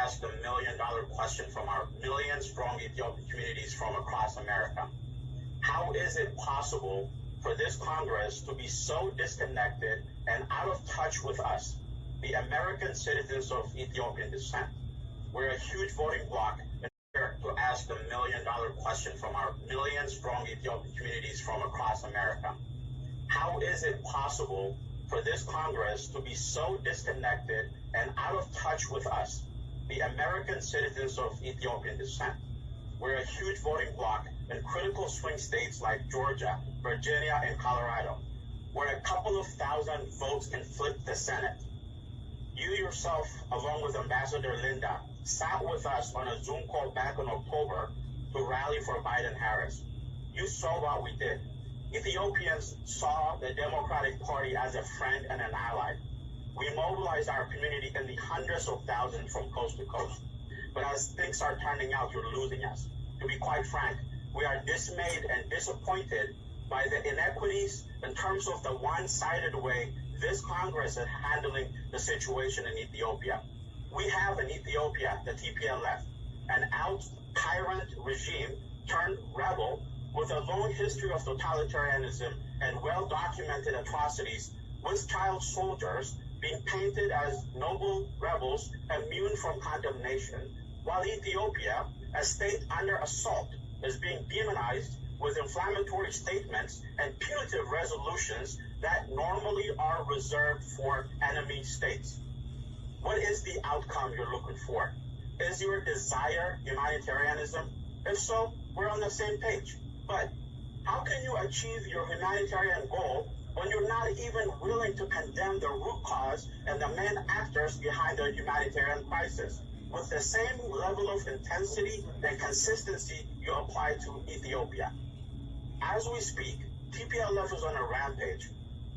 ask the million-dollar question from our million-strong Ethiopian communities from across America. How is it possible for this Congress to be so disconnected and out of touch with us, the American citizens of Ethiopian descent? We're a huge voting bloc, and we're here to ask the million-dollar question from our million-strong Ethiopian communities from across America. How is it possible for this Congress to be so disconnected and out of touch with us, the American citizens of Ethiopian descent? We're a huge voting bloc in critical swing states like Georgia, Virginia, and Colorado, where a couple of thousand votes can flip the Senate. You yourself, along with Ambassador Linda, sat with us on a Zoom call back in October to rally for Biden-Harris. You saw what we did. Ethiopians saw the Democratic Party as a friend and an ally. We mobilized our community in the hundreds of thousands from coast to coast. But as things are turning out, you're losing us. To be quite frank, we are dismayed and disappointed by the inequities in terms of the one-sided way this Congress is handling the situation in Ethiopia. We have in Ethiopia the TPLF, an out-tyrant regime turned rebel with a long history of totalitarianism and well-documented atrocities, with child soldiers being painted as noble rebels immune from condemnation, while Ethiopia, a state under assault, is being demonized with inflammatory statements and punitive resolutions that normally are reserved for enemy states. What is the outcome you're looking for? Is your desire humanitarianism? If so, we're on the same page. But how can you achieve your humanitarian goal when you're not even willing to condemn the root cause and the main actors behind the humanitarian crisis with the same level of intensity and consistency you apply to Ethiopia? As we speak, TPLF is on a rampage,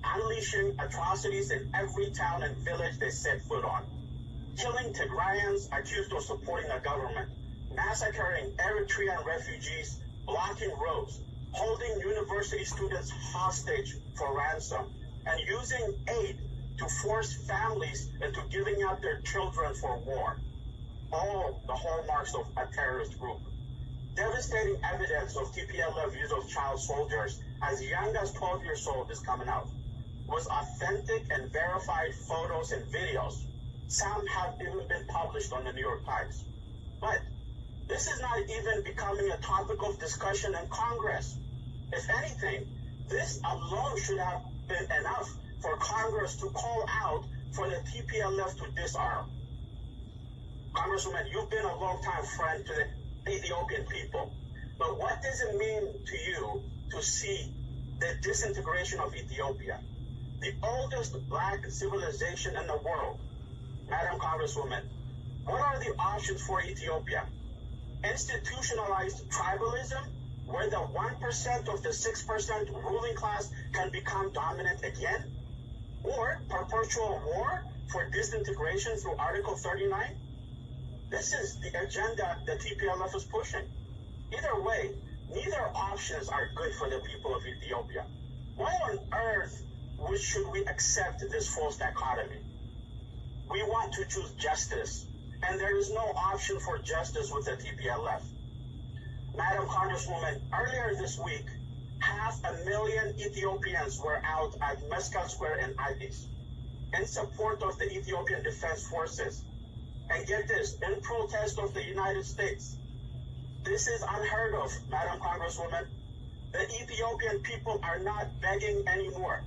unleashing atrocities in every town and village they set foot on, killing Tigrayans accused of supporting the government, massacring Eritrean refugees, blocking roads, holding university students hostage for ransom, and using aid to force families into giving up their children for war. All the hallmarks of a terrorist group. Devastating evidence of TPLF use of child soldiers as young as 12 years old is coming out, with authentic and verified photos and videos. Some have even been published on the New York Times. But this is not even becoming a topic of discussion in Congress. If anything, this alone should have been enough for Congress to call out for the TPLF to disarm. Congresswoman, you've been a long-time friend to the Ethiopian people, but what does it mean to you to see the disintegration of Ethiopia, the oldest black civilization in the world? Madam Congresswoman, what are the options for Ethiopia? Institutionalized tribalism, where the 1% of the 6% ruling class can become dominant again? Or perpetual war for disintegration through Article 39? This is the agenda the TPLF is pushing. Either way, neither options are good for the people of Ethiopia. Why on earth should we accept this false dichotomy? We want to choose justice, and there is no option for justice with the TPLF. Madam Congresswoman, earlier this week, 500,000 Ethiopians were out at Mescal Square in Addis in support of the Ethiopian Defense Forces. And get this, in protest of the United States. This is unheard of, Madam Congresswoman. The Ethiopian people are not begging anymore.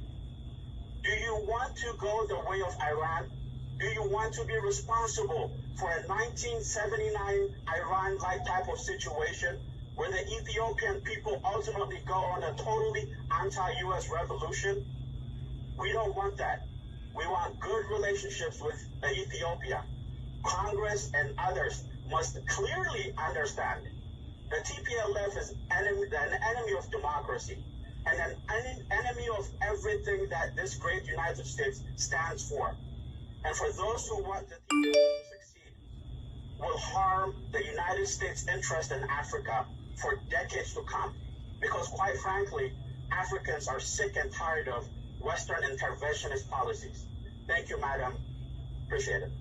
Do you want to go the way of Iran? Do you want to be responsible for a 1979 Iran-like type of situation where the Ethiopian people ultimately go on a totally anti-U.S. revolution? We don't want that. We want good relationships with Ethiopia. Congress and others must clearly understand the TPLF is an enemy of democracy and an enemy of everything that this great United States stands for. And for those who want the TPLF to succeed, will harm the United States' interest in Africa for decades to come. Because quite frankly, Africans are sick and tired of Western interventionist policies. Thank you, madam. Appreciate it.